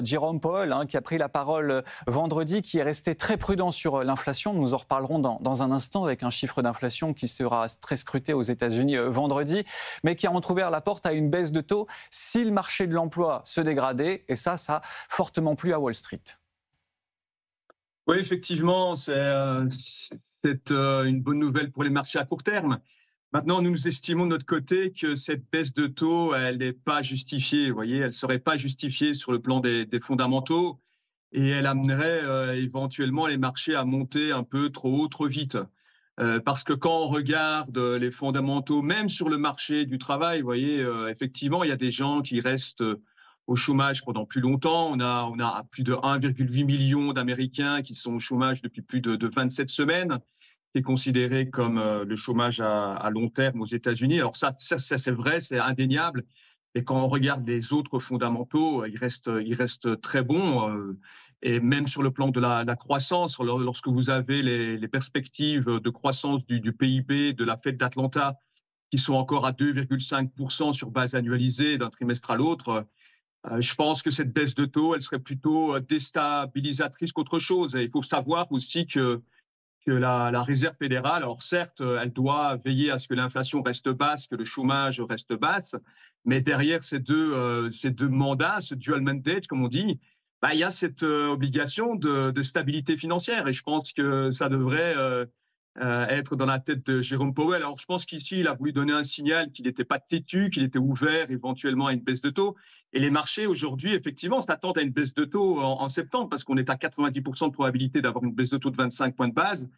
Jérôme Powell, qui a pris la parole vendredi, qui est resté très prudent sur l'inflation. Nous en reparlerons dans un instant avec un chiffre d'inflation qui sera très scruté aux États-Unis vendredi, mais qui a entrouvert la porte à une baisse de taux si le marché de l'emploi se dégradait. Et ça a fortement plu à Wall Street. Oui, effectivement, c'est une bonne nouvelle pour les marchés à court terme. Maintenant, nous estimons de notre côté que cette baisse de taux, elle n'est pas justifiée. Vous voyez, elle ne serait pas justifiée sur le plan des fondamentaux et elle amènerait éventuellement les marchés à monter un peu trop haut, trop vite. Parce que quand on regarde les fondamentaux, même sur le marché du travail, vous voyez, effectivement, il y a des gens qui restent au chômage pendant plus longtemps. On a plus de 1,8 million d'Américains qui sont au chômage depuis plus de 27 semaines, qui est considéré comme le chômage à long terme aux États-Unis. Alors ça c'est vrai, c'est indéniable. Et quand on regarde les autres fondamentaux, ils restent très bons. Et même sur le plan de la croissance, lorsque vous avez les perspectives de croissance du PIB de la Fed d'Atlanta, qui sont encore à 2,5% sur base annualisée d'un trimestre à l'autre, je pense que cette baisse de taux, elle serait plutôt déstabilisatrice qu'autre chose. Et il faut savoir aussi que la Réserve fédérale, alors certes, elle doit veiller à ce que l'inflation reste basse, que le chômage reste basse, mais derrière ces deux mandats, ce dual mandate, comme on dit, bah, il y a cette obligation de stabilité financière. Et je pense que ça devrait être dans la tête de Jérôme Powell. Alors je pense qu'ici, il a voulu donner un signal qu'il n'était pas têtu, qu'il était ouvert éventuellement à une baisse de taux. Et les marchés, aujourd'hui, effectivement, s'attendent à une baisse de taux en septembre, parce qu'on est à 90% de probabilité d'avoir une baisse de taux de 25 points de base.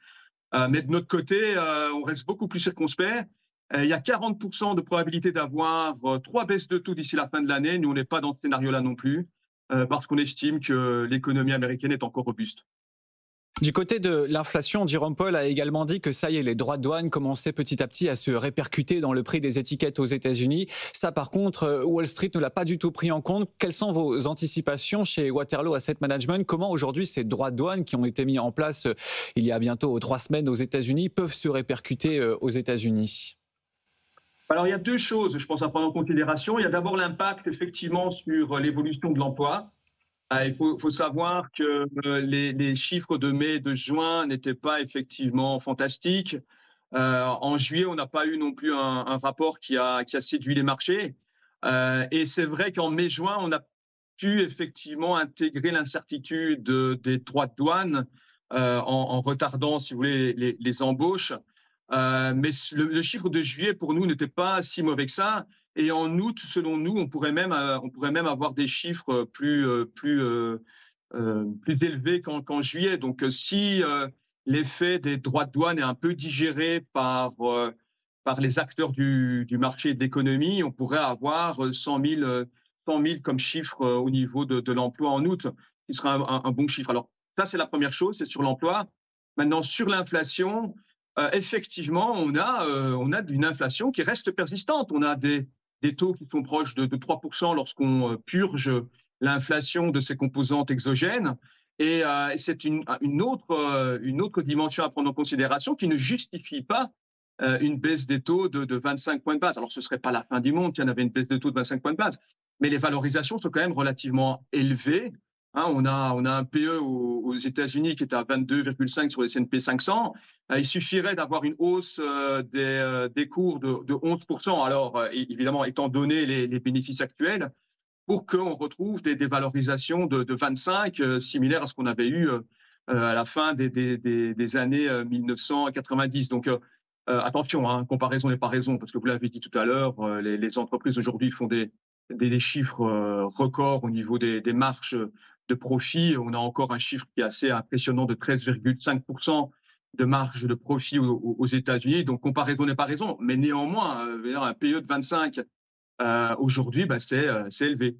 Mais de notre côté, on reste beaucoup plus circonspect. Il y a 40% de probabilité d'avoir 3 baisses de taux d'ici la fin de l'année. Nous, on n'est pas dans ce scénario-là non plus, parce qu'on estime que l'économie américaine est encore robuste. Du côté de l'inflation, Jérôme Powell a également dit que ça y est, les droits de douane commençaient petit à petit à se répercuter dans le prix des étiquettes aux États-Unis. Ça, par contre, Wall Street ne l'a pas du tout pris en compte. Quelles sont vos anticipations chez Waterloo Asset Management? Comment aujourd'hui ces droits de douane qui ont été mis en place il y a bientôt 3 semaines aux États-Unis peuvent se répercuter aux États-Unis? Alors, il y a deux choses, je pense, à prendre en considération. Il y a d'abord l'impact, effectivement, sur l'évolution de l'emploi. Il faut savoir que les chiffres de mai et de juin n'étaient pas effectivement fantastiques. En juillet, on n'a pas eu non plus un rapport qui a séduit les marchés. Et c'est vrai qu'en mai-juin, on a pu effectivement intégrer l'incertitude des droits de douane en retardant, si vous voulez, les embauches. Mais le chiffre de juillet, pour nous, n'était pas si mauvais que ça. Et en août, selon nous, on pourrait même avoir des chiffres plus élevés qu'en juillet. Donc, si l'effet des droits de douane est un peu digéré par les acteurs du marché et de l'économie, on pourrait avoir 100 000 comme chiffre au niveau de l'emploi en août, qui sera un bon chiffre. Alors, ça, c'est la première chose, c'est sur l'emploi. Maintenant, sur l'inflation, effectivement, on a une inflation qui reste persistante. On a des taux qui sont proches de 3% lorsqu'on purge l'inflation de ses composantes exogènes. Et c'est une autre dimension à prendre en considération qui ne justifie pas une baisse des taux de 25 points de base. Alors, ce ne serait pas la fin du monde s'il y en avait une baisse de taux de 25 points de base, mais les valorisations sont quand même relativement élevées. Hein, on a un PE aux États-Unis qui est à 22,5 sur les S&P 500. Il suffirait d'avoir une hausse des cours de 11%, alors évidemment, étant donné les bénéfices actuels, pour qu'on retrouve des valorisations de 25, similaires à ce qu'on avait eu à la fin des années 1990. Donc, attention, hein, comparaison n'est pas raison, parce que vous l'avez dit tout à l'heure, les entreprises aujourd'hui font des chiffres records au niveau des marges de profit. On a encore un chiffre qui est assez impressionnant de 13,5% de marge de profit aux États-Unis. Donc, comparaison n'est pas raison. Mais néanmoins, un PE de 25 aujourd'hui, bah, c'est élevé.